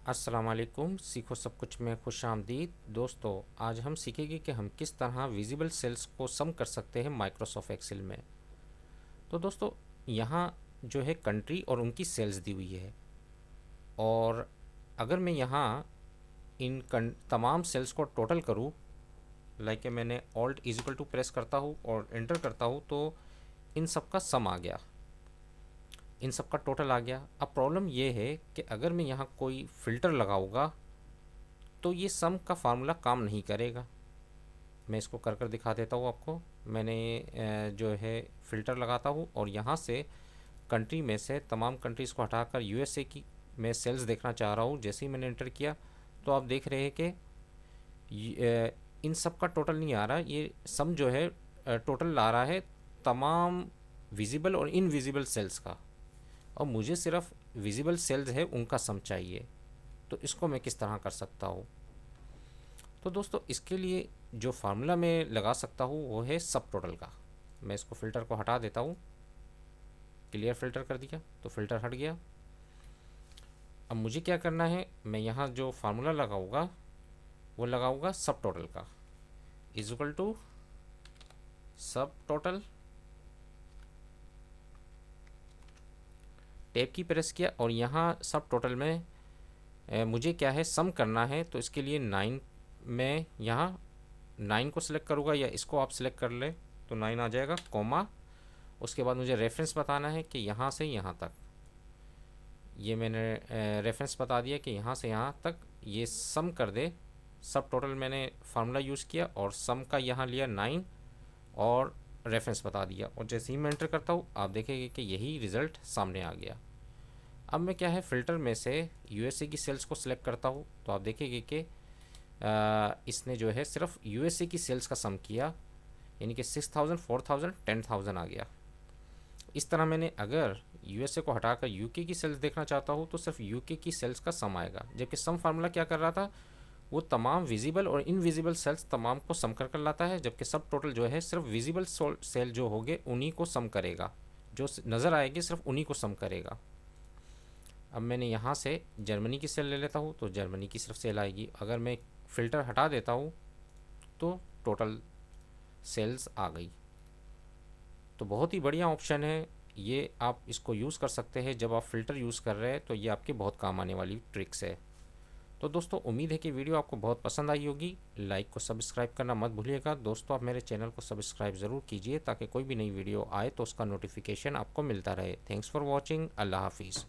अस्सलाम वालेकुम। सीखो सब कुछ में खुश आमदीद। दोस्तों, आज हम सीखेंगे कि हम किस तरह विजिबल सेल्स को सम कर सकते हैं माइक्रोसॉफ्ट एक्सेल में। तो दोस्तों, यहाँ जो है कंट्री और उनकी सेल्स दी हुई है, और अगर मैं यहाँ इन तमाम सेल्स को टोटल करूँ, लाइक मैंने alt is equal to press करता हूँ और एंटर करता हूँ, तो इन सब का सम आ गया, इन सब का टोटल आ गया। अब प्रॉब्लम ये है कि अगर मैं यहाँ कोई फ़िल्टर लगाऊंगा तो ये सम का फार्मूला काम नहीं करेगा। मैं इसको कर कर दिखा देता हूँ आपको। मैंने जो है फ़िल्टर लगाता हूँ और यहाँ से कंट्री में से तमाम कंट्रीज़ को हटाकर यूएसए की मैं सेल्स देखना चाह रहा हूँ। जैसे ही मैंने एंटर किया तो आप देख रहे हैं कि इन सब का टोटल नहीं आ रहा, ये सम जो है टोटल ला रहा है तमाम विजिबल और इनविजिबल सेल्स का, और मुझे सिर्फ विजिबल सेल्स है उनका सम चाहिए। तो इसको मैं किस तरह कर सकता हूँ? तो दोस्तों, इसके लिए जो फार्मूला मैं लगा सकता हूँ वो है सब टोटल का। मैं इसको फ़िल्टर को हटा देता हूँ, क्लियर फ़िल्टर कर दिया तो फ़िल्टर हट गया। अब मुझे क्या करना है, मैं यहाँ जो फार्मूला लगाऊंगा वो लगाऊंगा सब टोटल का, इज इक्वल टू सब टोटल। टैब की प्रेस किया और यहाँ सब टोटल में मुझे क्या है, सम करना है। तो इसके लिए 9 में यहाँ 9 को सिलेक्ट करूँगा, या इसको आप सिलेक्ट कर ले तो 9 आ जाएगा, कॉमा। उसके बाद मुझे रेफरेंस बताना है कि यहाँ से यहाँ तक, ये मैंने रेफरेंस बता दिया कि यहाँ से यहाँ तक ये सम कर दे। सब टोटल मैंने फार्मूला यूज़ किया और सम का यहाँ लिया 9 और रेफरेंस बता दिया, और जैसे ही मैं एंटर करता हूँ आप देखेंगे कि यही रिज़ल्ट सामने आ गया। अब मैं क्या है, फ़िल्टर में से यूएसए की सेल्स को सिलेक्ट करता हूँ, तो आप देखेंगे कि इसने जो है सिर्फ यूएसए की सेल्स का सम किया, यानी कि 6000, 4000, 10,000 आ गया। इस तरह मैंने अगर यूएसए को हटाकर यूके की सेल्स देखना चाहता हूँ तो सिर्फ यूके की सेल्स का सम आएगा, जबकि सम फार्मूला क्या कर रहा था, वो तमाम विजिबल और इनविजिबल सेल्स तमाम को सम कर लाता है, जबकि सब टोटल जो है सिर्फ विजिबल सेल जो होंगे उन्हीं को सम करेगा, जो नज़र आएगी सिर्फ उन्हीं को सम करेगा। अब मैंने यहाँ से जर्मनी की सेल ले लेता हूँ तो जर्मनी की सिर्फ सेल आएगी। अगर मैं फ़िल्टर हटा देता हूँ तो टोटल सेल्स आ गई। तो बहुत ही बढ़िया ऑप्शन है ये, आप इसको यूज़ कर सकते हैं जब आप फ़िल्टर यूज़ कर रहे हैं, तो ये आपके बहुत काम आने वाली ट्रिक्स है। तो दोस्तों, उम्मीद है कि वीडियो आपको बहुत पसंद आई होगी। लाइक को सब्सक्राइब करना मत भूलिएगा। दोस्तों, आप मेरे चैनल को सब्सक्राइब ज़रूर कीजिए ताकि कोई भी नई वीडियो आए तो उसका नोटिफिकेशन आपको मिलता रहे। Thanks for watching. अल्लाह हाफिज़।